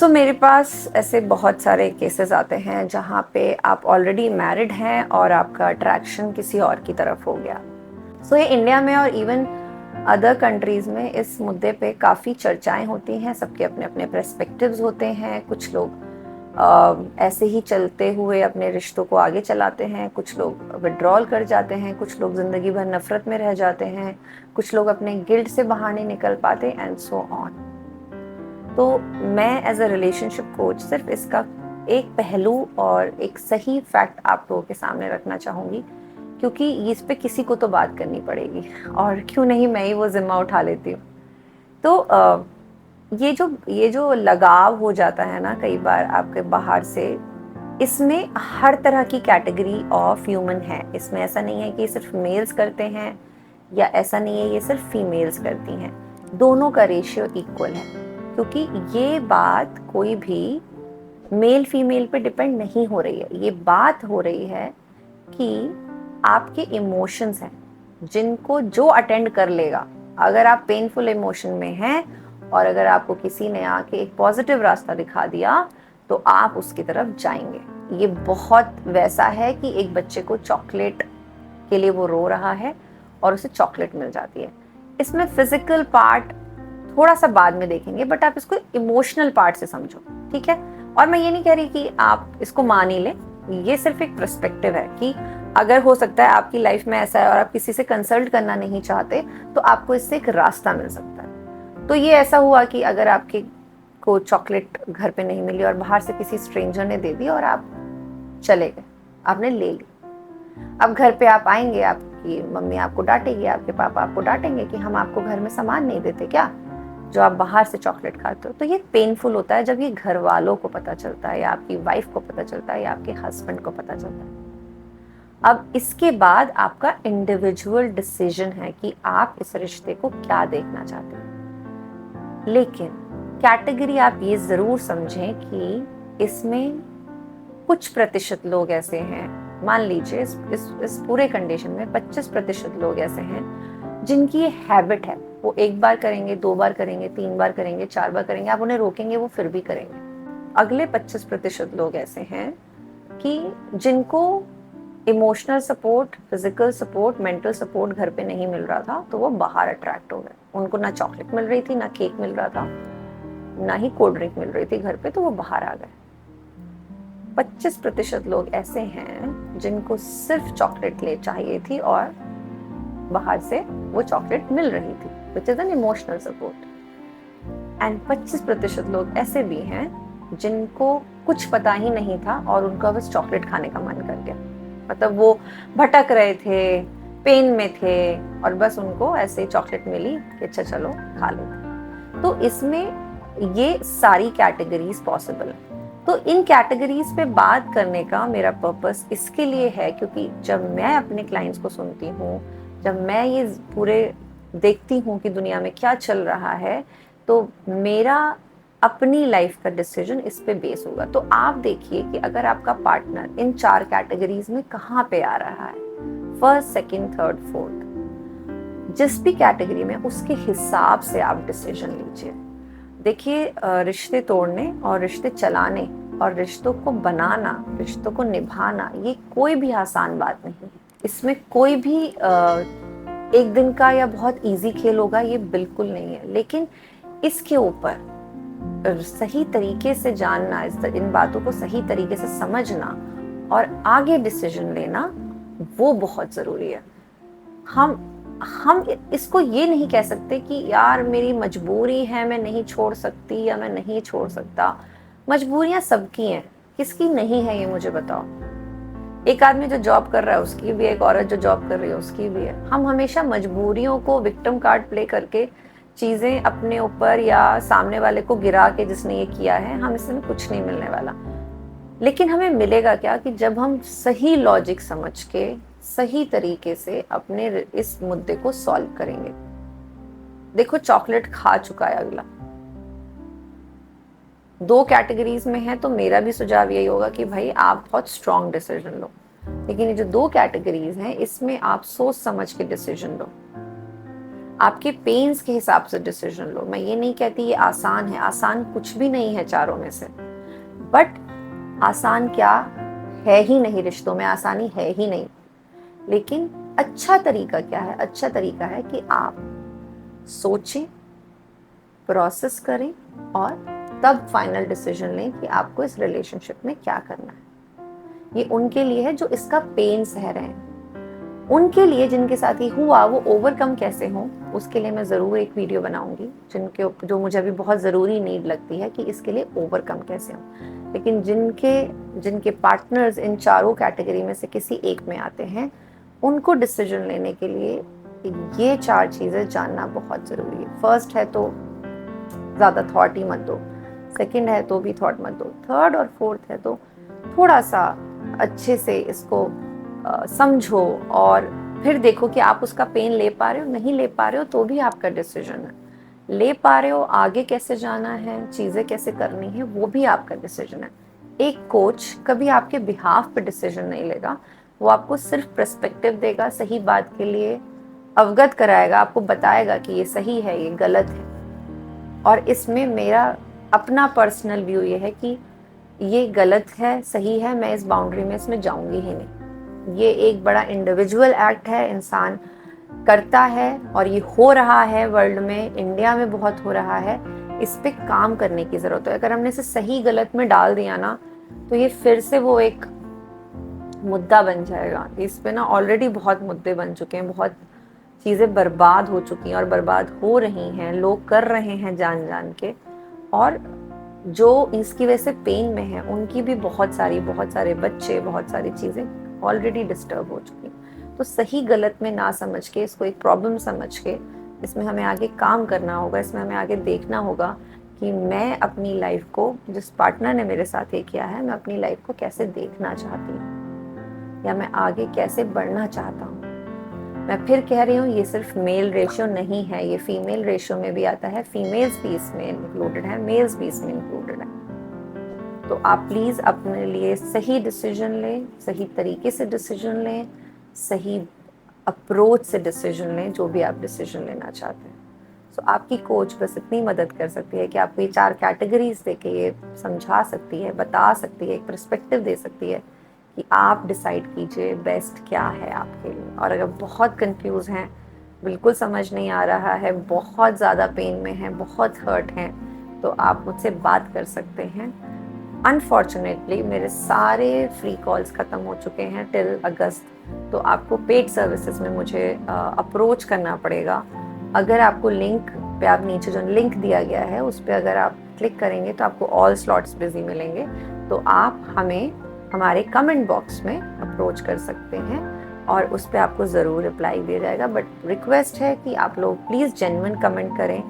मेरे पास ऐसे बहुत सारे केसेस आते हैं जहाँ पे आप ऑलरेडी मैरिड हैं और आपका अट्रैक्शन किसी और की तरफ हो गया। ये इंडिया में और इवन अदर कंट्रीज में इस मुद्दे पे काफ़ी चर्चाएं होती हैं। सबके अपने अपने पर्सपेक्टिव्स होते हैं। कुछ लोग ऐसे ही चलते हुए अपने रिश्तों को आगे चलाते हैं, कुछ लोग विड्रॉल कर जाते हैं, कुछ लोग ज़िंदगी भर नफ़रत में रह जाते हैं, कुछ लोग अपने गिल्ट से बाहर नहीं निकल पाते एंड सो ऑन। तो मैं एज अ रिलेशनशिप कोच सिर्फ इसका एक पहलू और एक सही फैक्ट आप लोगों के सामने रखना चाहूँगी, क्योंकि इस पे किसी को तो बात करनी पड़ेगी और क्यों नहीं मैं ही वो जिम्मा उठा लेती हूँ। तो ये जो लगाव हो जाता है ना कई बार आपके बाहर से, इसमें हर तरह की कैटेगरी ऑफ ह्यूमन है। इसमें ऐसा नहीं है कि सिर्फ मेल्स करते हैं या ऐसा नहीं है ये सिर्फ फीमेल्स करती हैं। दोनों का रेशियो इक्वल है, क्योंकि ये बात कोई भी मेल फीमेल पे डिपेंड नहीं हो रही है। ये बात हो रही है कि आपके इमोशंस हैं जिनको जो अटेंड कर लेगा। अगर आप पेनफुल इमोशन में हैं और अगर आपको किसी ने आके एक पॉजिटिव रास्ता दिखा दिया तो आप उसकी तरफ जाएंगे। ये बहुत वैसा है कि एक बच्चे को चॉकलेट के लिए वो रो रहा है और उसे चॉकलेट मिल जाती है। इसमें फिजिकल पार्ट थोड़ा सा बाद में देखेंगे, बट आप इसको इमोशनल पार्ट से समझो, ठीक है। और मैं ये नहीं कह रही कि आप इसको मान ही लें, ये सिर्फ एक पर्सपेक्टिव है कि अगर हो सकता है आपकी लाइफ में ऐसा है और आप किसी से कंसल्ट करना नहीं चाहते तो आपको इससे एक रास्ता मिल सकता है। तो ये ऐसा हुआ कि अगर आपके को चॉकलेट घर पे नहीं मिली और बाहर से किसी स्ट्रेंजर ने दे दी और आप चले गए, आपने ले ली। अब घर पे आप आएंगे, आपकी मम्मी आपको डांटेगी, आपके पापा आपको डांटेंगे कि हम आपको घर में सामान नहीं देते क्या, जो आप बाहर से चॉकलेट खाते हो। तो ये पेनफुल होता है जब ये घर वालों को पता चलता है या आपकी वाइफ को पता चलता है या आपके हस्बैंड को पता चलता है। अब इसके बाद आपका इंडिविजुअल डिसीजन है कि आप इस रिश्ते को क्या देखना चाहते हैं। लेकिन कैटेगरी आप ये जरूर समझें कि इसमें कुछ प्रतिशत लोग ऐसे हैं, मान लीजिए इस पूरे कंडीशन में 25% लोग ऐसे हैं जिनकी ये हैबिट है। वो एक बार करेंगे, 2 बार करेंगे, 3 बार करेंगे, 4 बार करेंगे, आप उन्हें रोकेंगे वो फिर भी करेंगे। अगले 25% लोग ऐसे हैं कि जिनको emotional support, physical support, mental support घर पे नहीं मिल रहा था तो वो बाहर अट्रैक्ट हो गए। उनको ना चॉकलेट मिल रही थी, ना केक मिल रहा था, ना ही कोल्ड ड्रिंक मिल रही थी घर पे, तो वो बाहर आ गए। 25% लोग ऐसे हैं जिनको सिर्फ चॉकलेट ले चाहिए थी और बाहर से वो चॉकलेट मिल रही थी, which is an emotional support. And 25% लोग ऐसे भी हैं जिनको कुछ पता ही नहीं था और उनका बस चॉकलेट खाने का मन कर गया। मतलब वो भटक रहे थे, पेन में थे और बस उनको ऐसे चॉकलेट मिली कि अच्छा चलो खा लेते। तो इसमें ये सारी कैटेगरीज पॉसिबल है। तो इन कैटेगरीज पे बात करने का मेरा पर्पस इसके लिए है क्योंकि जब मैं अपने क्लाइंट्स को सुनती हूँ, जब मैं ये पूरे देखती हूँ कि दुनिया में क्या चल रहा है, तो मेरा अपनी लाइफ का डिसीजन इस पे बेस होगा। तो आप देखिए कि अगर आपका पार्टनर इन 4 कैटेगरीज में कहाँ पे आ रहा है, फर्स्ट, सेकंड, थर्ड, फोर्थ, जिस भी कैटेगरी में, उसके हिसाब से आप डिसीजन लीजिए। देखिए, रिश्ते तोड़ने और रिश्ते चलाने और रिश्तों को बनाना, रिश्तों को निभाना, ये कोई भी आसान बात नहीं है। इसमें कोई भी एक दिन का या बहुत इजी खेल होगा, ये बिल्कुल नहीं है। लेकिन इसके ऊपर सही तरीके से जानना, इन बातों को सही तरीके से समझना और आगे डिसीजन लेना, वो बहुत जरूरी है। हम इसको ये नहीं कह सकते कि यार मेरी मजबूरी है, मैं नहीं छोड़ सकती या मैं नहीं छोड़ सकता। मजबूरियां सबकी हैं, किसकी नहीं है ये मुझे बताओ। एक आदमी जो जॉब कर रहा है उसकी भी, एक औरत जो जॉब कर रही है उसकी भी है। हम हमेशा मजबूरियों को विक्टिम कार्ड प्ले करके चीजें अपने ऊपर या सामने वाले को गिरा के, जिसने ये किया है, हम इसमें कुछ नहीं मिलने वाला। लेकिन हमें मिलेगा क्या कि जब हम सही लॉजिक समझ के सही तरीके से अपने इस मुद्दे को सॉल्व करेंगे। देखो, चॉकलेट खा चुका है अगला, 2 कैटेगरीज में है, तो मेरा भी सुझाव यही होगा कि भाई आप बहुत स्ट्रॉन्ग डिसीजन लो। लेकिन ये जो 2 कैटेगरीज हैं इसमें आप सोच समझ के डिसीजन लो। आपके पेन्स के हिसाब से डिसीजन लो। मैं ये नहीं कहती ये आसान है, आसान कुछ भी नहीं है चारों में से, बट आसान क्या है ही नहीं, रिश्तों में आसानी है ही नहीं। लेकिन अच्छा तरीका क्या है? अच्छा तरीका है कि आप सोचें, प्रोसेस करें और तब फाइनल डिसीजन लें कि आपको इस रिलेशनशिप में क्या करना है। ये उनके लिए है जो इसका पेन सह रहे हैं, उनके लिए जिनके साथ ये हुआ वो ओवरकम कैसे हो, उसके लिए मैं ज़रूर एक वीडियो बनाऊंगी, जो मुझे अभी बहुत ज़रूरी नीड लगती है कि इसके लिए ओवरकम कैसे हो। लेकिन जिनके पार्टनर्स इन चारों कैटेगरी में से किसी एक में आते हैं, उनको डिसीजन लेने के लिए ये 4 चीज़ें जानना बहुत ज़रूरी है। फर्स्ट है तो ज़्यादा थॉट ही मत दो, सेकंड है तो भी थॉट मत दो, थर्ड और फोर्थ है तो थोड़ा सा अच्छे से इसको समझो और फिर देखो कि आप उसका पेन ले पा रहे हो, नहीं ले पा रहे हो तो भी आपका डिसीजन है। ले पा रहे हो, आगे कैसे जाना है, चीज़ें कैसे करनी है, वो भी आपका डिसीजन है। एक कोच कभी आपके बिहाफ पे डिसीजन नहीं लेगा, वो आपको सिर्फ पर्सपेक्टिव देगा, सही बात के लिए अवगत कराएगा, आपको बताएगा कि ये सही है, ये गलत है। और इसमें मेरा अपना पर्सनल व्यू ये है कि ये गलत है, सही है, मैं इस बाउंड्री में इसमें जाऊंगी ही नहीं। ये एक बड़ा इंडिविजुअल एक्ट है, इंसान करता है और ये हो रहा है वर्ल्ड में, इंडिया में बहुत हो रहा है। इस पे काम करने की ज़रूरत है। अगर हमने इसे सही गलत में डाल दिया ना, तो ये फिर से वो एक मुद्दा बन जाएगा। इस पे ना ऑलरेडी बहुत मुद्दे बन चुके हैं, बहुत चीज़ें बर्बाद हो चुकी हैं और बर्बाद हो रही हैं, लोग कर रहे हैं जान जान के। और जो इसकी वजह से पेन में है, उनकी भी बहुत सारे बच्चे, बहुत सारी चीज़ें ऑलरेडी डिस्टर्ब हो चुकी हैं। तो सही गलत में ना समझ के, इसको एक प्रॉब्लम समझ के, इसमें हमें आगे काम करना होगा, इसमें हमें आगे देखना होगा कि मैं अपनी लाइफ को, जिस पार्टनर ने मेरे साथ ये किया है, मैं अपनी लाइफ को कैसे देखना चाहती हूँ या मैं आगे कैसे बढ़ना चाहता हूँ। मैं फिर कह रही हूँ, ये सिर्फ मेल रेशियो नहीं है, ये फीमेल रेशियो में भी आता है। फीमेल्स भी इसमें इंक्लूडेड है, मेल्स भी इसमें इंक्लूडेड है। तो आप प्लीज़ अपने लिए सही डिसीजन लें, सही तरीके से डिसीजन लें, सही अप्रोच से डिसीजन लें, जो भी आप डिसीजन लेना चाहते हैं। सो आपकी कोच बस इतनी मदद कर सकती है कि आपको ये 4 कैटेगरीज दे के ये समझा सकती है, बता सकती है, एक पर्सपेक्टिव दे सकती है कि आप डिसाइड कीजिए बेस्ट क्या है आपके लिए। और अगर बहुत कंफ्यूज हैं, बिल्कुल समझ नहीं आ रहा है, बहुत ज़्यादा पेन में हैं, बहुत हर्ट हैं, तो आप मुझसे बात कर सकते हैं। अनफॉर्चुनेटली मेरे सारे फ्री कॉल्स ख़त्म हो चुके हैं टिल अगस्त, तो आपको पेड सर्विसेज में मुझे अप्रोच करना पड़ेगा। अगर आपको लिंक पे, आप नीचे जो लिंक दिया गया है उस पर अगर आप क्लिक करेंगे तो आपको ऑल स्लॉट्स बिजी मिलेंगे, तो आप हमें हमारे कमेंट बॉक्स में अप्रोच कर सकते हैं और उस पर आपको ज़रूर रिप्लाई दिया जाएगा। बट रिक्वेस्ट है कि आप लोग प्लीज़ जेन्युइन कमेंट करें।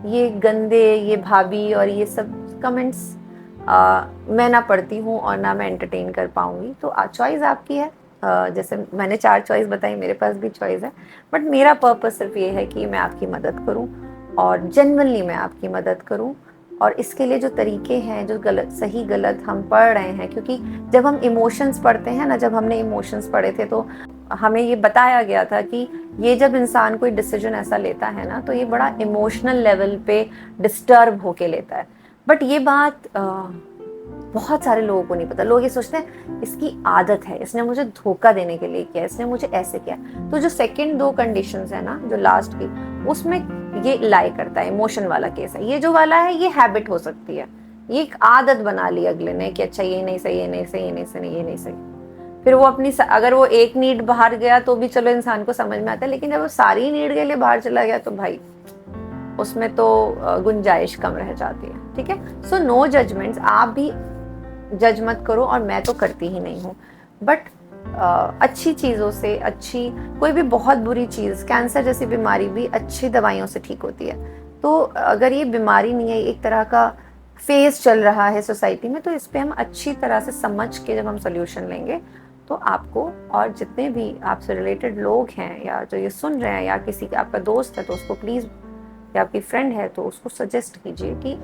ये गंदे, ये भाभी और ये सब कमेंट्स मैं ना पढ़ती हूँ और ना मैं एंटरटेन कर पाऊँगी। तो चॉइस आपकी है। जैसे मैंने 4 चॉइस बताई, मेरे पास भी चॉइस है, बट मेरा पर्पस सिर्फ ये है कि मैं आपकी मदद करूँ और जेन्युइनली मैं आपकी मदद करूँ। और इसके लिए जो तरीके हैं, जो गलत सही गलत हम पढ़ रहे हैं, क्योंकि जब हम इमोशंस पढ़ते हैं ना, जब हमने इमोशंस पढ़े थे तो हमें ये बताया गया था कि ये जब इंसान कोई डिसीजन ऐसा लेता है ना, तो ये बड़ा इमोशनल लेवल पे डिस्टर्ब होके लेता है। बट ये बात बहुत सारे लोगों को नहीं पता। लोग ये सोचते हैं इसकी आदत है, इसने मुझे धोखा देने के लिए किया, इसने मुझे ऐसे किया। तो जो सेकंड 2 कंडीशंस है ना, जो लास्ट की, उसमें ये लाई करता है, इमोशन वाला केस है। ये जो वाला है ये हैबिट हो सकती है, ये एक आदत बना ली अगले ने कि अच्छा ये नहीं सही, ये नहीं सही, ये नहीं सही, ये नहीं सही। फिर वो अपनी, अगर वो एक नीड बाहर गया तो भी चलो इंसान को समझ में आता है, लेकिन जब वो सारी नीड के लिए बाहर चला गया तो भाई उसमें तो गुंजाइश कम रह जाती है। ठीक है, सो नो जजमेंट्स। आप भी जज मत करो और मैं तो करती ही नहीं हूँ। बट अच्छी चीज़ों से, अच्छी कोई भी बहुत बुरी चीज़, कैंसर जैसी बीमारी भी अच्छी दवाइयों से ठीक होती है। तो अगर ये बीमारी नहीं है, एक तरह का फेज चल रहा है सोसाइटी में, तो इस पर हम अच्छी तरह से समझ के जब हम सोल्यूशन लेंगे तो आपको, और जितने भी आपसे रिलेटेड लोग हैं या जो ये सुन रहे हैं, या किसी का आपका दोस्त है तो उसको प्लीज़, या आपकी फ्रेंड है तो उसको सजेस्ट कीजिए कि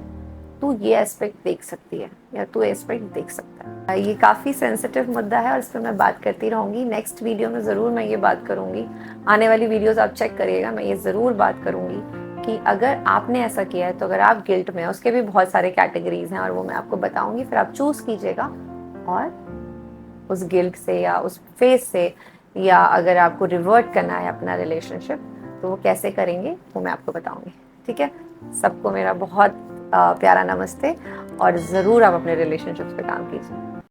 तू ये एस्पेक्ट देख सकती है या तू एस्पेक्ट देख सकता है। ये काफ़ी सेंसिटिव मुद्दा है और इस पर मैं बात करती रहूँगी। नेक्स्ट वीडियो में ज़रूर मैं ये बात करूँगी, आने वाली वीडियोज़ आप चेक करिएगा, मैं ये ज़रूर बात करूँगी कि अगर आपने ऐसा किया है तो अगर आप गिल्ट में, उसके भी बहुत सारे कैटेगरीज हैं और वो मैं आपको बताऊँगी, फिर आप चूज़ कीजिएगा और उस गिल्ट से या उस फेज से, या अगर आपको रिवर्ट करना है अपना रिलेशनशिप तो वो कैसे करेंगे वो मैं आपको बताऊंगी। ठीक है, सबको मेरा बहुत प्यारा नमस्ते और ज़रूर आप अपने रिलेशनशिप्स पे काम कीजिए।